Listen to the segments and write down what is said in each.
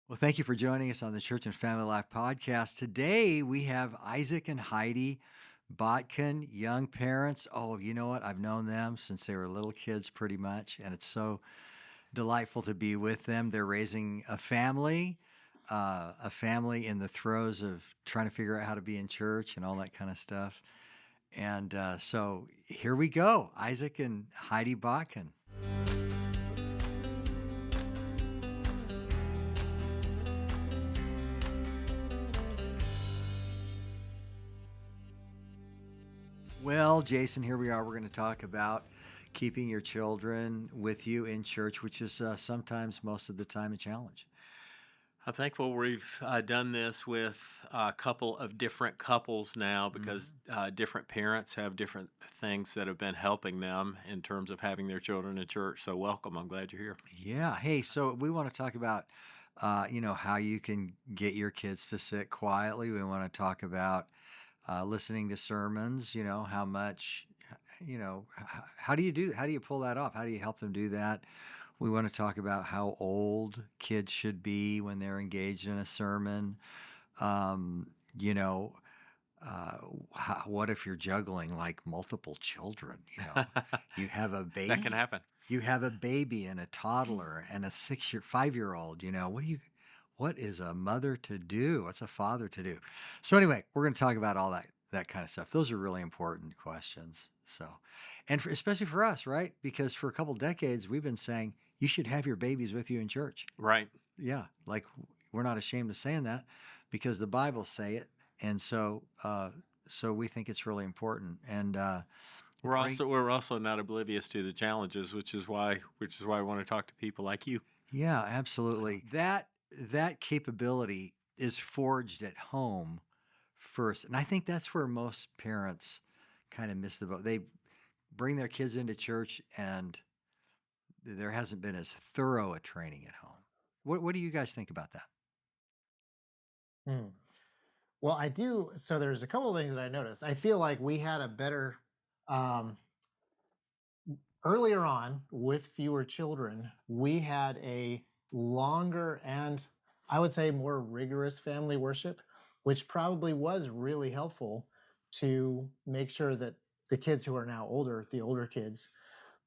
Well, thank you for joining us on the Church and Family Life podcast. Today we have Isaac and Heidi Botkin, young parents. Oh, you know what? I've known them since they were little kids pretty much, and it's so delightful to be with them. They're raising a family in the throes of trying to figure out how to be in church and all that kind of stuff. And so here we go, Isaac and Heidi Botkin. Well, Jason, here we are. We're going to talk about keeping your children with you in church, which is sometimes, most of the time, a challenge. I'm thankful we've done this with a couple of different couples now because different parents have different things that have been helping them in terms of having their children in church. So welcome. I'm glad you're here. Yeah. Hey, so we want to talk about, how you can get your kids to sit quietly. We want to talk about listening to sermons. How much, how do you do? How do you pull that off? How do you help them do that? We want to talk about how old kids should be when they're engaged in a sermon. Um, you know, what if you're juggling like multiple children? You have a baby. That can happen. You have a baby and a toddler and a 5-year-old. What is a mother to do? What's a father to do? So anyway, we're going to talk about all that kind of stuff. Those are really important questions. So, and especially for us, right? Because for a couple decades, we've been saying you should have your babies with you in church. Right. Yeah, like we're not ashamed of saying that because the Bible say it, and so we think it's really important. And We're also not oblivious to the challenges, which is why I want to talk to people like you. yeah, absolutely. That capability is forged at home first, and I think that's where most parents kind of miss the boat. They bring their kids into church, and there hasn't been as thorough a training at home. What do you guys think about that? Hmm. Well, I do. So there's a couple of things that I noticed. I feel like we had a better um, earlier on with fewer children. We had a longer and I would say more rigorous family worship, which probably was really helpful to make sure that the kids who are now older, the older kids,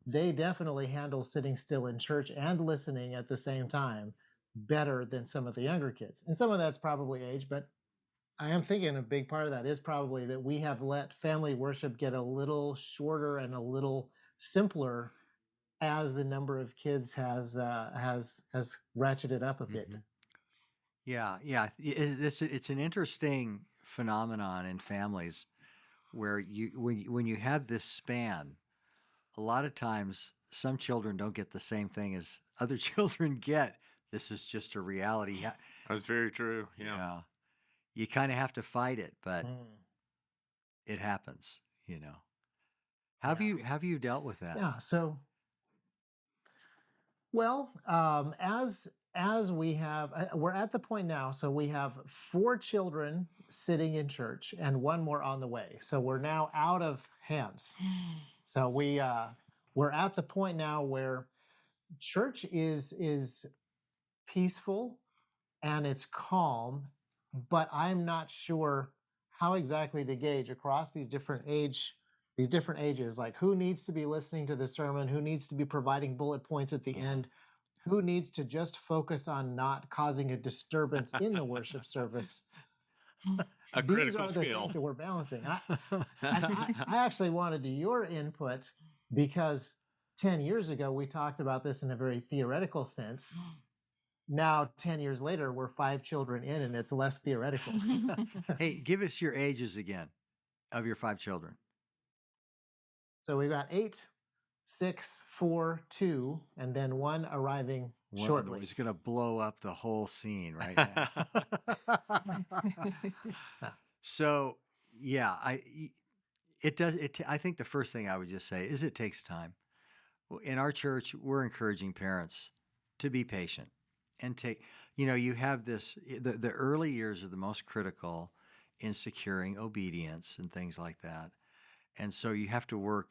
they definitely handle sitting still in church and listening at the same time better than some of the younger kids. And some of that's probably age, but I am thinking a big part of that is probably that we have let family worship get a little shorter and a little simpler as the number of kids has ratcheted up a bit. Mhm. Yeah, yeah. It's an interesting phenomenon in families where when you have this span, a lot of times some children don't get the same thing as other children get. This is just a reality. Yeah, That's very true. Yeah. yeah. You kind of have to fight it, but Mm, it happens. You know. Have yeah, you have you dealt with that? yeah. So well, as we have, we're at the point now. So we have 4 children sitting in church and one more on the way. So we're now out of hands. So we're at the point now where church is peaceful and it's calm, but I'm not sure how exactly to gauge across these different ages, like who needs to be listening to the sermon, who needs to be providing bullet points at the end, who needs to just focus on not causing a disturbance in the worship service. A These critical are the skill. things that we're balancing. I actually wanted your input because 10 years ago we talked about this in a very theoretical sense. Now 10 years later we're 5 children in and it's less theoretical. Hey, give us your ages again of your 5 children. So we've got 8, 6, 4, 2, and then one arriving shortly. It's going to blow up the whole scene right now. So, yeah, it does. I think the first thing I would just say is it takes time. In our church, we're encouraging parents to be patient and take. You have this. The early years are the most critical in securing obedience and things like that, and so you have to work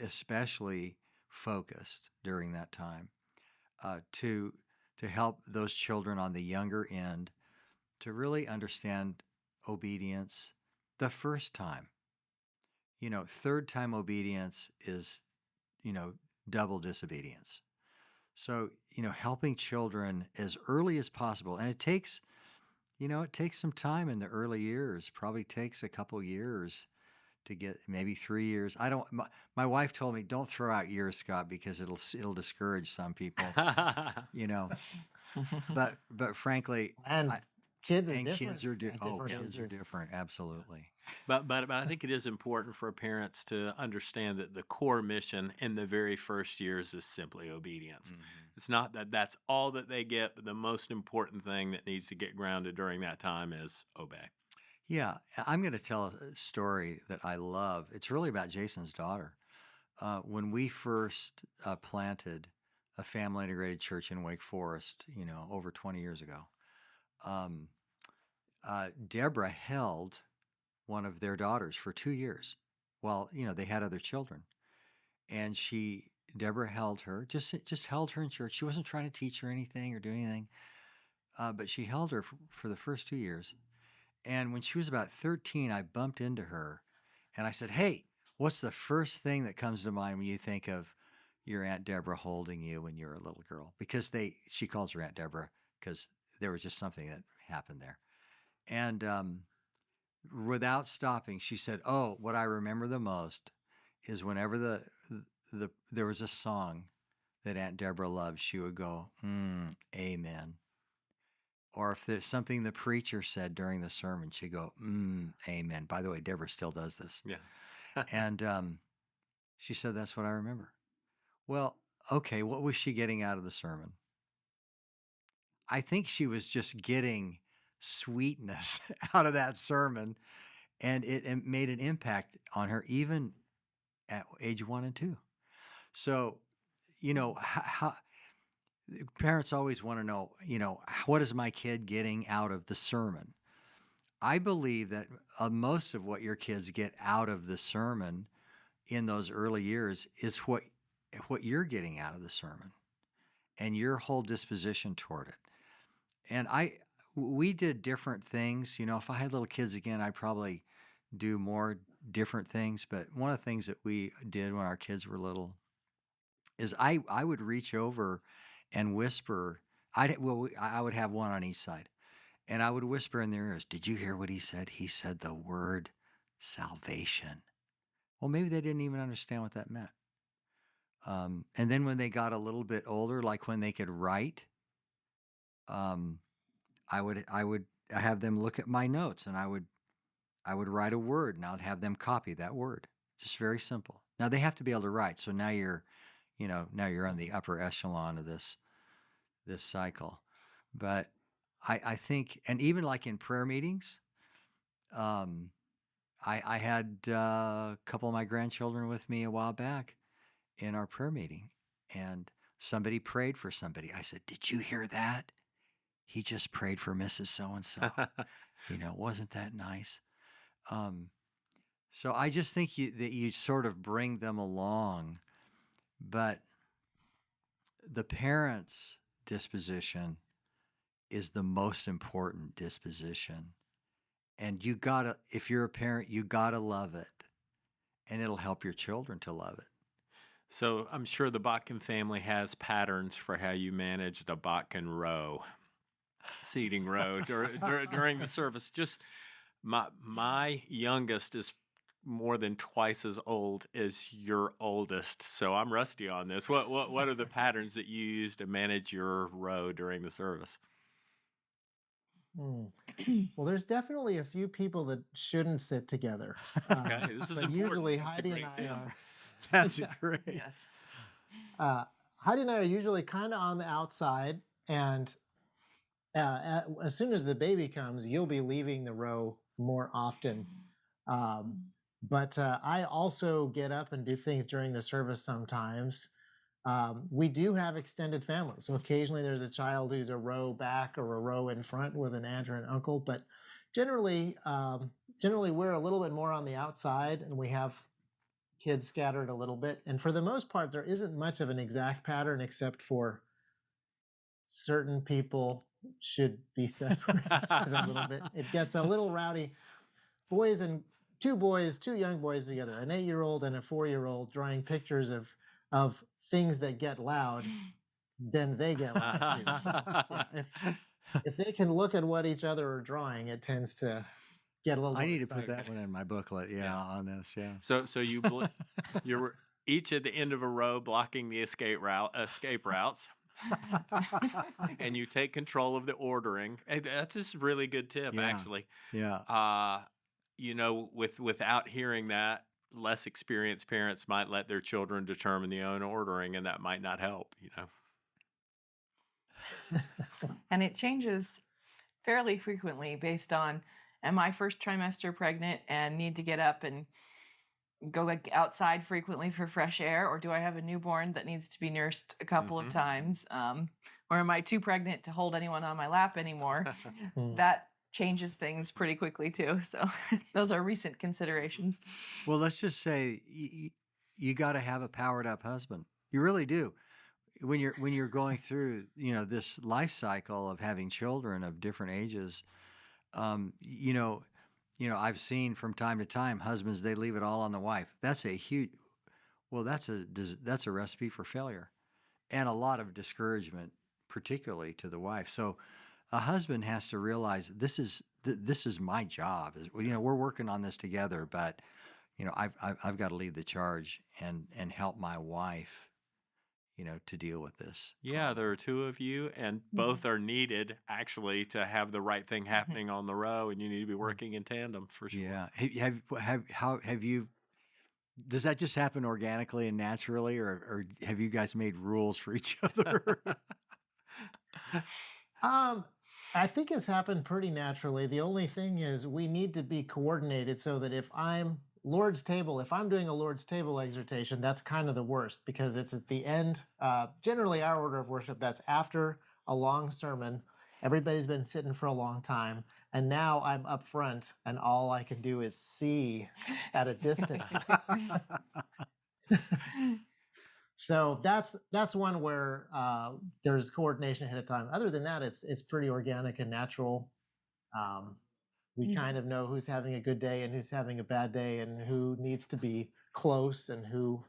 especially focused during that time to to help those children on the younger end to really understand obedience the first time. Third time obedience is, you know, double disobedience. So, helping children as early as possible. And it takes some time in the early years, probably takes a couple years to get, maybe 3 years. I don't, my wife told me, don't throw out years, Scott, because it'll discourage some people, you know, but frankly, And I, kids are and different kids are, at different kids are ages. different. Absolutely. But I think it is important for parents to understand that the core mission in the very first years is simply obedience. Mhm. It's not that that's all that they get, but the most important thing that needs to get grounded during that time is obey. Yeah, I'm going to tell a story that I love. It's really about Jason's daughter. When we first planted a family integrated church in Wake Forest, over 20 years ago, um, Deborah held one of their daughters for 2 years while, they had other children. And Deborah held her, just held her in church. She wasn't trying to teach her anything or do anything, but she held her for the first 2 years. And when she was about 13, I bumped into her and I said, "Hey, what's the first thing that comes to mind when you think of your Aunt Deborah holding you when you were a little girl?" Because she calls her Aunt Deborah because there was just something that happened there. And without stopping, she said, "Oh, what I remember the most is whenever there was a song that Aunt Deborah loved, she would go, amen." Or if there's something the preacher said during the sermon, she'd go, amen. By the way, Deborah still does this. Yeah. And she said, "That's what I remember." Well, okay, what was she getting out of the sermon? I think she was just getting sweetness out of that sermon, and it made an impact on her even at age 1 and 2. So, how parents always want to know, what is my kid getting out of the sermon? I believe that most of what your kids get out of the sermon in those early years is what you're getting out of the sermon and your whole disposition toward it. And we did different things. If I had little kids again, I'd probably do more different things. But one of the things that we did when our kids were little is I would reach over and whisper. I would have one on each side, and I would whisper in their ears, "Did you hear what he said? He said the word salvation." Well, maybe they didn't even understand what that meant. And then when they got a little bit older, like when they could write, um, I would have them look at my notes, and I would write a word, and I'd have them copy that word. Just very simple. Now they have to be able to write, so now you're on the upper echelon of this cycle. But I think, and even like in prayer meetings, um, I had a couple of my grandchildren with me a while back in our prayer meeting, and somebody prayed for somebody. I said, "Did you hear that? He just prayed for Mrs. So and so. Wasn't that nice?" Um, so I just think that you sort of bring them along, but the parents' disposition is the most important disposition. And if you're a parent, you gotta love it, and it'll help your children to love it. So I'm sure the Botkin family has patterns for how you manage the Botkin row, seating row during the service. Just my youngest is more than twice as old as your oldest, so I'm rusty on this. What are the patterns that you use to manage your row during the service? Hmm. Well, there's definitely a few people that shouldn't sit together. Okay, this is But important. usually To Heidi and bring I Tim. are. That's Yeah. great. Yes. Uh, Heidi and I are usually kind of on the outside, and as soon as the baby comes, you'll be leaving the row more often. Um, but I also get up and do things during the service sometimes. We do have extended families, so occasionally there's a child who's a row back or a row in front with an aunt or an uncle. But generally we're a little bit more on the outside, and we have kids scattered a little bit. And for the most part, there isn't much of an exact pattern except for certain people should be separated a little bit. It gets a little rowdy. Two young boys together, an 8-year-old and a 4-year-old, drawing pictures of things that get loud, then they get loud too. So if they can look at what each other are drawing, it tends to get a little I more need to put exciting. that one in my booklet. Yeah, Yeah. on this. Yeah. So you're each at the end of a row blocking the escape routes, and you take control of the ordering. Hey, that's just a really good tip, Yeah. actually. Yeah. Without hearing that, less experienced parents might let their children determine the own ordering, and that might not help. And it changes fairly frequently based on, am I first trimester pregnant and need to get up and go outside frequently for fresh air, or do I have a newborn that needs to be nursed a couple of times? Or am I too pregnant to hold anyone on my lap anymore? That changes things pretty quickly too. So those are recent considerations. Well, let's just say you got to have a powered up husband. You really do. When you're going through this life cycle of having children of different ages, I've seen from time to time husbands, they leave it all on the wife. That's a recipe for failure and a lot of discouragement, particularly to the wife. So a husband has to realize this is my job. We're working on this together, but I've got to lead the charge and help my wife, to deal with this. Yeah, there are two of you, and both are needed actually to have the right thing happening on the row, and you need to be working in tandem for sure. Yeah. Have you? Does that just happen organically and naturally, or have you guys made rules for each other? I think it's happened pretty naturally. The only thing is we need to be coordinated so that if I'm doing a Lord's Table exhortation, that's kind of the worst because it's at the end. Generally, our order of worship, that's after a long sermon. Everybody's been sitting for a long time. And now I'm up front and all I can do is see at a distance. So that's one where there's coordination ahead of time. Other than that, it's pretty organic and natural. We kind of know who's having a good day and who's having a bad day and who needs to be close and who.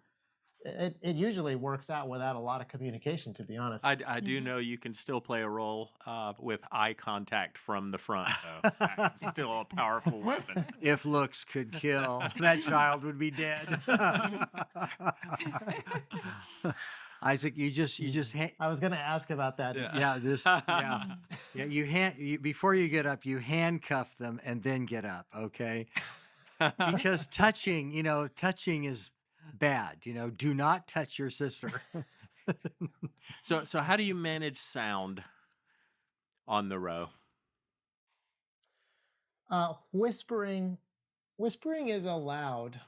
It usually works out without a lot of communication, to be honest. I do know you can still play a role with eye contact from the front, though. That's still a powerful weapon. If looks could kill, that child would be dead. Isaac, I was going to ask about that. Before you get up, you handcuff them and then get up, okay? Because touching is bad. Do not touch your sister. So how do you manage sound on the row? Whispering is allowed,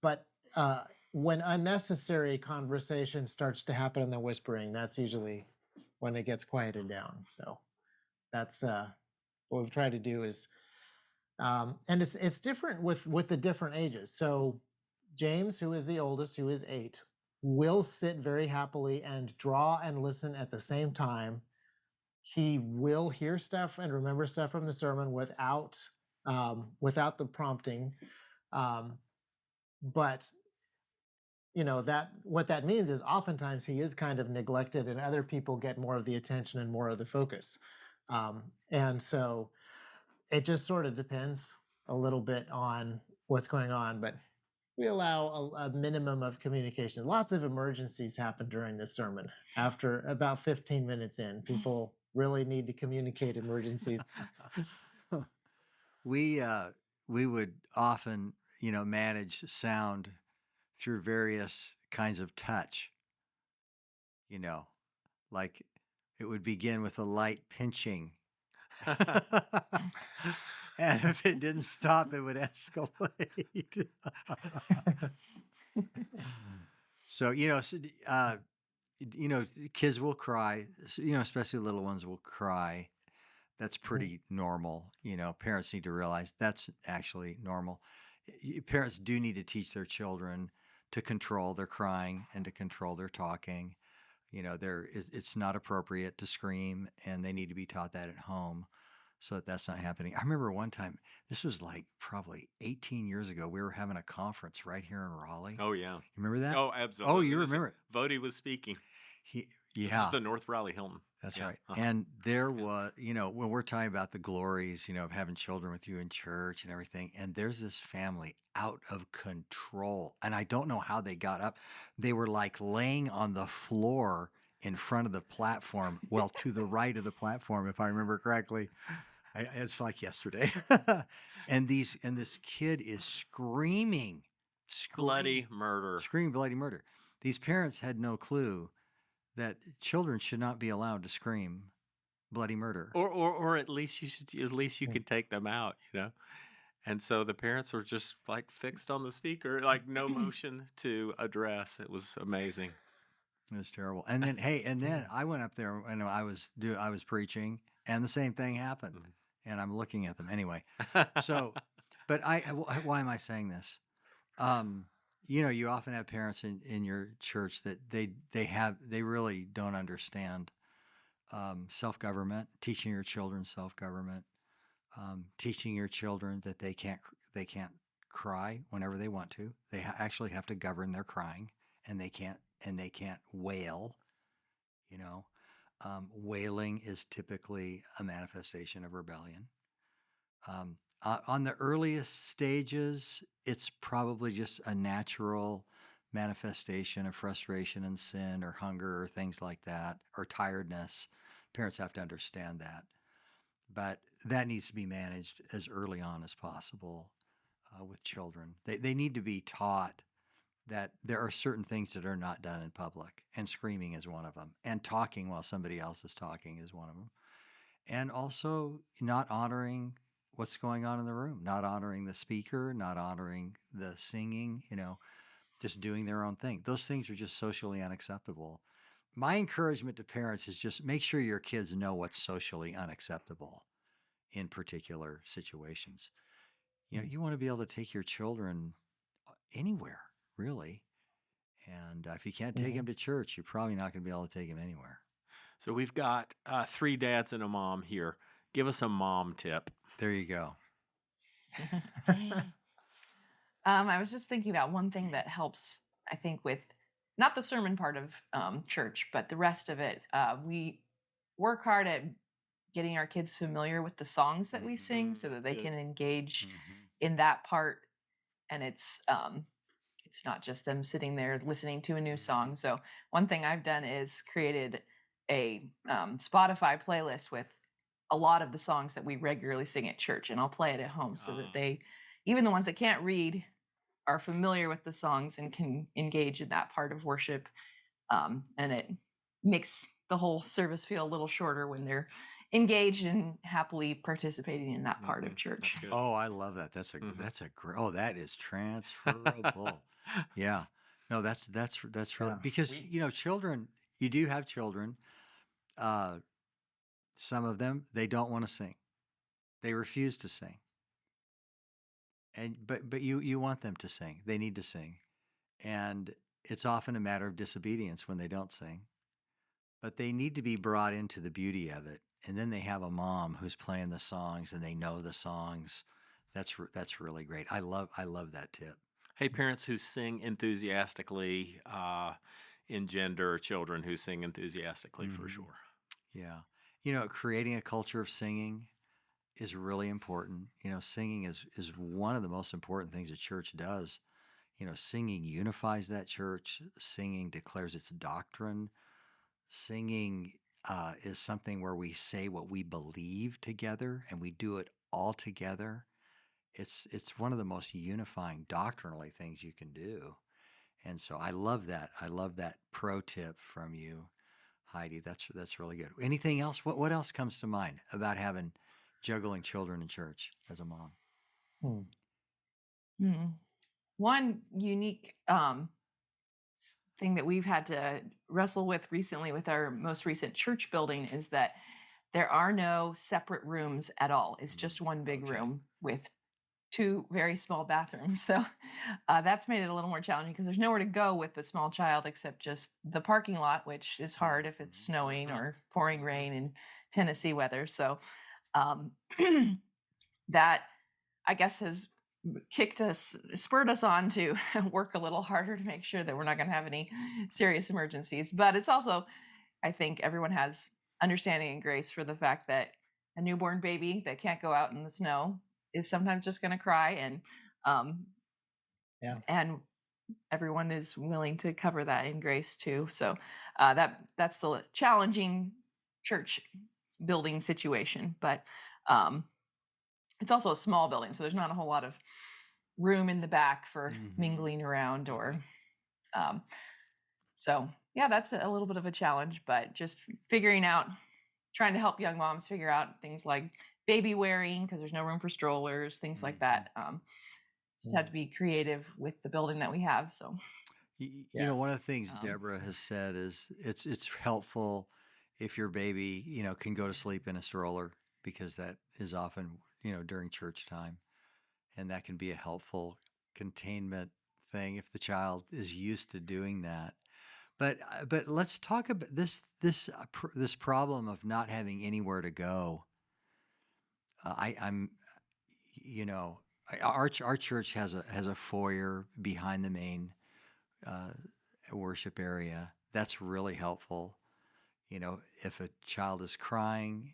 but when unnecessary conversation starts to happen in the whispering, that's usually when it gets quieted down. So that's what we've tried to do is, and it's different with the different ages. So James, who is the oldest, who is 8, will sit very happily and draw and listen at the same time. He will hear stuff and remember stuff from the sermon without the prompting. But what that means is oftentimes he is kind of neglected and other people get more of the attention and more of the focus. And so it just sort of depends a little bit on what's going on, but we allow a minimum of communication. Lots of emergencies happen during this sermon. After about 15 minutes in, people really need to communicate emergencies. We would often, manage sound through various kinds of touch. Like it would begin with a light pinching. And if it didn't stop, it would escalate. So, kids will cry, especially little ones will cry. That's pretty normal. Parents need to realize that's actually normal. Parents do need to teach their children to control their crying and to control their talking. it's not appropriate to scream, and they need to be taught that at home so that that's not happening. I remember one time, this was like probably 18 years ago, we were having a conference right here in Raleigh. Oh, yeah. You remember that? Oh, Oh, absolutely. you remember it. Vody was speaking. He, This is yeah, the North Raleigh Hilton. that's Yeah. right. Uh-huh. And there Yeah. was, when we're talking about the glories, of having children with you in church and everything, and there's this family out of control. And I don't know how they got up. They were like laying on the floor in front of the platform, well, to the right of the platform, if I remember correctly. It's like yesterday. and this kid is screaming, Bloody murder. screaming bloody murder. These parents had no clue that children should not be allowed to scream bloody murder. Or at least you could take them out, And so the parents were just like fixed on the speaker, like no motion to address. It was amazing. It was terrible. And then I went up there and I was preaching, and the same thing happened. And I'm looking at them anyway. So, but why am I saying this? You often have parents in your church that they really don't understand self-government, teaching your children self-government, teaching your children that they can't cry whenever they want to. They actually have to govern their crying, and they can't wail. Wailing is typically a manifestation of rebellion. On the earliest stages, it's probably just a natural manifestation of frustration and sin or hunger or things like that, or tiredness. Parents have to understand that. But that needs to be managed as early on as possible with children. They need to be taught that there are certain things that are not done in public, and screaming is one of them, and talking while somebody else is talking is one of them. And also not honoring what's going on in the room, not honoring the speaker, not honoring the singing, just doing their own thing. Those things are just socially unacceptable. My encouragement to parents is just make sure your kids know what's socially unacceptable in particular situations. You want to be able to take your children anywhere, really. And if you can't take them to church, you're probably not going to be able to take them anywhere. So we've got 3 dads and a mom here. Give us a mom tip. There you go. I was just thinking about one thing that helps, I think, with not the sermon part of church, but the rest of it. We work hard at getting our kids familiar with the songs that we sing so that they Good. can engage in that part. And it's not just them sitting there listening to a new song. So one thing I've done is created a Spotify playlist with a lot of the songs that we regularly sing at church, and I'll play it at home so that they, even the ones that can't read, are familiar with the songs and can engage in that part of worship. And it makes the whole service feel a little shorter when they're engaged and happily participating in that part of church. Oh, I love that. That's a great. Oh, that is transferable. Yeah. No, that's really, because children. You do have children. Some of them, they don't want to sing. They refuse to sing. And but you want them to sing. They need to sing, and it's often a matter of disobedience when they don't sing. But they need to be brought into the beauty of it. And then they have a mom who's playing the songs, and they know the songs. That's really great. I love that tip. Hey, parents who sing enthusiastically engender children who sing enthusiastically for sure. Yeah. Creating a culture of singing is really important. Singing is one of the most important things a church does. Singing unifies that church. Singing declares its doctrine. Singing is something where we say what we believe together, and we do it all together. It's one of the most unifying doctrinally things you can do. And so I love that. I love that pro tip from you, Heidi. That's really good. Anything else? What else comes to mind about juggling children in church as a mom? One unique thing that we've had to wrestle with recently with our most recent church building is that there are no separate rooms at all. It's just one big room with two very small bathrooms. So that's made it a little more challenging because there's nowhere to go with the small child except just the parking lot, which is hard if it's snowing or pouring rain in Tennessee weather. So um, that, I guess, has spurred us on to work a little harder to make sure that we're not going to have any serious emergencies. But it's also, I think everyone has understanding and grace for the fact that a newborn baby that can't go out in the snow is sometimes just going to cry, um, Yeah. and everyone is willing to cover that in grace too. So that's the challenging church building situation, but it's also a small building, so there's not a whole lot of room in the back for mingling around or so yeah, that's a little bit of a challenge, but just figuring out, trying to help young moms figure out things like baby wearing because there's no room for strollers, things like that. Just had to be creative with the building that we have. So You Yeah. know, one of the things Deborah has said is it's helpful if your baby, can go to sleep in a stroller because that is often, during church time, and that can be a helpful containment thing if the child is used to doing that. But let's talk about this problem of not having anywhere to go. I'm you know our church has a foyer behind the main uh, worship area. That's really helpful. If a child is crying,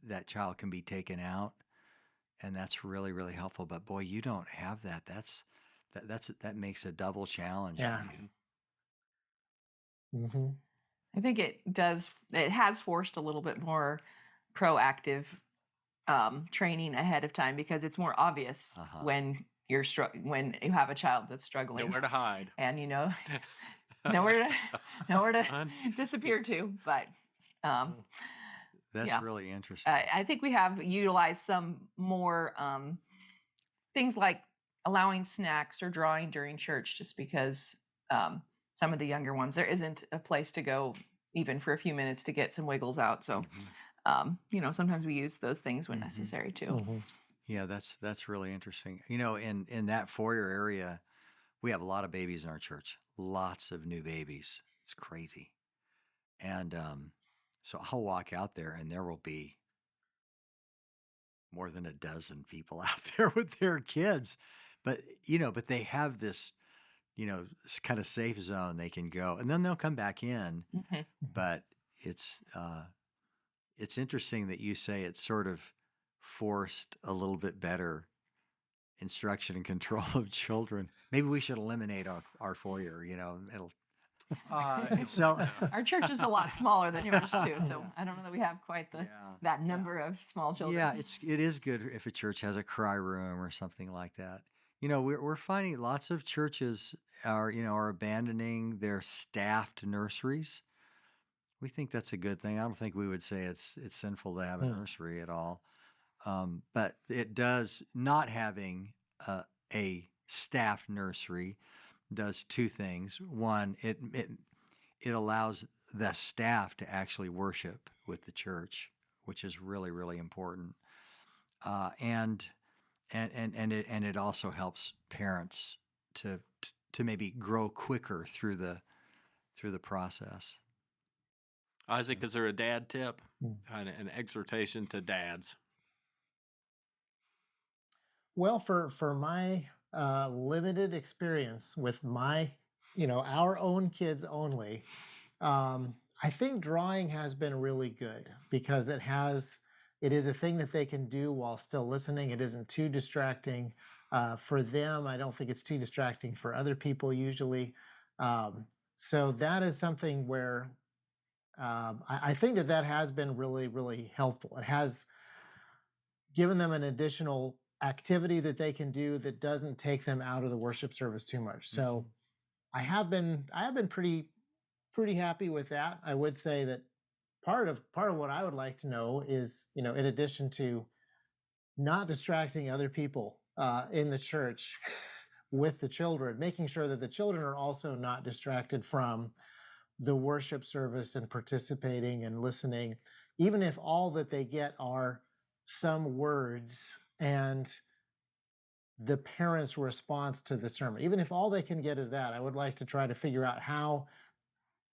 that child can be taken out, and that's really really helpful. But boy, you don't have that. That makes a double challenge Yeah. for you. Mm-hmm. I think it has forced a little bit more proactive training ahead of time because it's more obvious when when you have a child that's struggling, Nowhere to hide, and nowhere to disappear to. But That's yeah, really interesting. I think we have utilized some more things like allowing snacks or drawing during church, just because some of the younger ones, there isn't a place to go even for a few minutes to get some wiggles out. So sometimes we use those things when necessary too. Mm-hmm. Yeah, that's really interesting. In that foyer area, we have a lot of babies in our church. Lots of new babies. It's crazy. And so I'll walk out there, and there will be more than a dozen people out there with their kids. But they have this kind of safe zone they can go, and then they'll come back in. Mhm. But it's interesting that you say it's sort of forced a little bit better instruction and control of children. Maybe we should eliminate our foyer. It'll so. Our church is a lot smaller than yours too, so I don't know that we have quite Yeah. that number of small children. Yeah, it is good if a church has a cry room or something like that. We're finding lots of churches are abandoning their staffed nurseries. We think that's a good thing. I don't think we would say it's sinful to have a nursery at all. But it does, not having a staffed nursery does two things. One, it allows the staff to actually worship with the church, which is really really important. And it also helps parents to maybe grow quicker through the process. Isaac, is there a dad tip? Mm. An exhortation to dads? Well, for my limited experience with our own kids only, I think drawing has been really good because it is a thing that they can do while still listening. It isn't too distracting for them. I don't think it's too distracting for other people usually. So that is something where I think that has been really, really helpful. It has given them an additional activity that they can do that doesn't take them out of the worship service too much. So I have been pretty happy with that. I would say that part of what I would like to know is, in addition to not distracting other people in the church with the children, making sure that the children are also not distracted from the worship service and participating and listening, even if all that they get are some words and the parents' response to the sermon. Even if all they can get is that, I would like to try to figure out how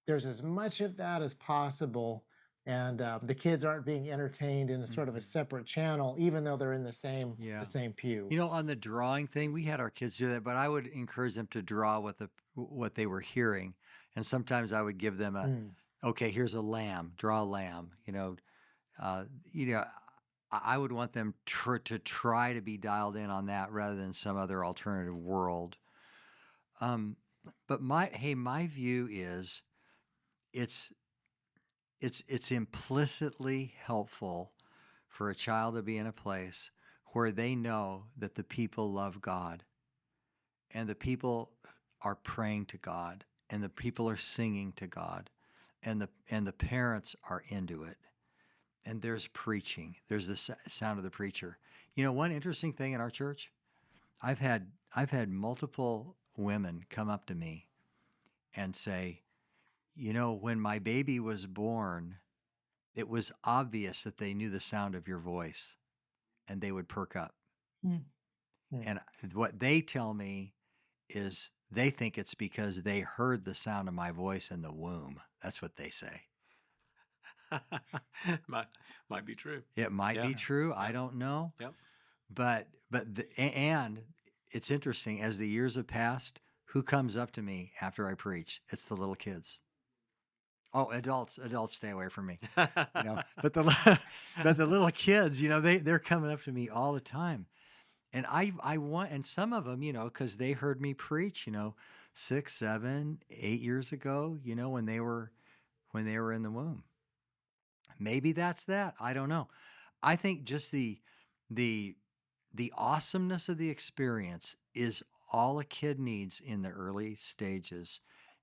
there's as much of that as possible, and the kids aren't being entertained in a sort of a separate channel, even though they're in the Yeah. same pew. You know, on the drawing thing, we had our kids do that, but I would encourage them to draw what they were hearing, and sometimes I would give them Mm. okay, here's a lamb, draw a lamb. Uh, you know, I would want them to try to be dialed in on that rather than some other alternative world. But my view is it's it's implicitly helpful for a child to be in a place where they know that the people love God and the people are praying to God and the people are singing to God and the parents are into it. And there's preaching. There's the sound of the preacher. You know, one interesting thing in our church, I've had multiple women come up to me and say, you know, when my baby was born, it was obvious that they knew the sound of your voice and they would perk up. Mm. And what they tell me is they think it's because they heard the sound of my voice in the womb. That's what they say. might be true. It might Yeah. be true. I don't know. Yep. And it's interesting, as the years have passed, who comes up to me after I preach? It's the little kids. Oh, adults stay away from me. You know, but the little kids, you know, they're coming up to me all the time. And I want, and some of them, you know, because they heard me preach, you know, 6, 7, 8 years ago, you know, when they were in the womb. Maybe that's that. I don't know. I think just the awesomeness of the experience is all a kid needs in the early stages,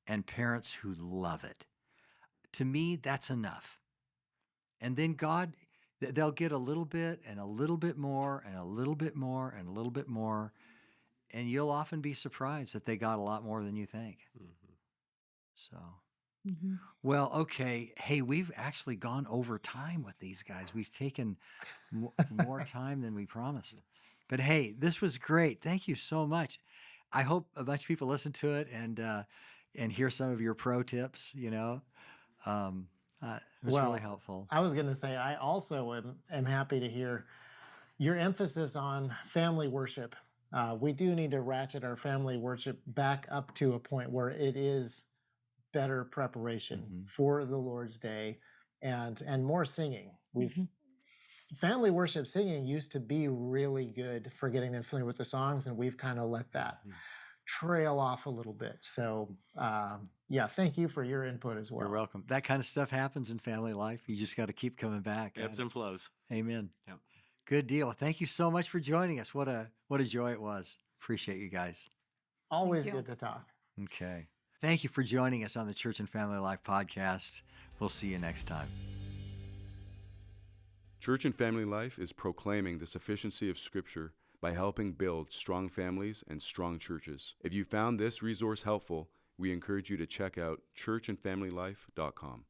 and parents who love it. To me, that's enough. And then God, they'll get a little bit and a little bit more and a little bit more and a little bit more. And you'll often be surprised that they got a lot more than you think. Mhm. So, Mhm. well, okay. Hey, we've actually gone over time with these guys. We've taken more time than we promised. But hey, this was great. Thank you so much. I hope a bunch of people listen to it and hear some of your pro tips, you know. It was really helpful. I was going to say, I also am happy to hear your emphasis on family worship. We do need to ratchet our family worship back up to a point where it is better preparation for the Lord's Day and more singing. Family worship singing used to be really good for getting them familiar with the songs, and we've kind of let that trail off a little bit. So, yeah, thank you for your input as well. You're welcome. That kind of stuff happens in family life. You just got to keep coming back. Ebbs and flows. Amen. Yep. Good deal. Thank you so much for joining us. What a joy it was. Appreciate you guys. Always Thank you. good to talk. Okay. Thank you for joining us on the Church and Family Life podcast. We'll see you next time. Church and Family Life is proclaiming the sufficiency of Scripture by helping build strong families and strong churches. If you found this resource helpful, we encourage you to check out churchandfamilylife.com.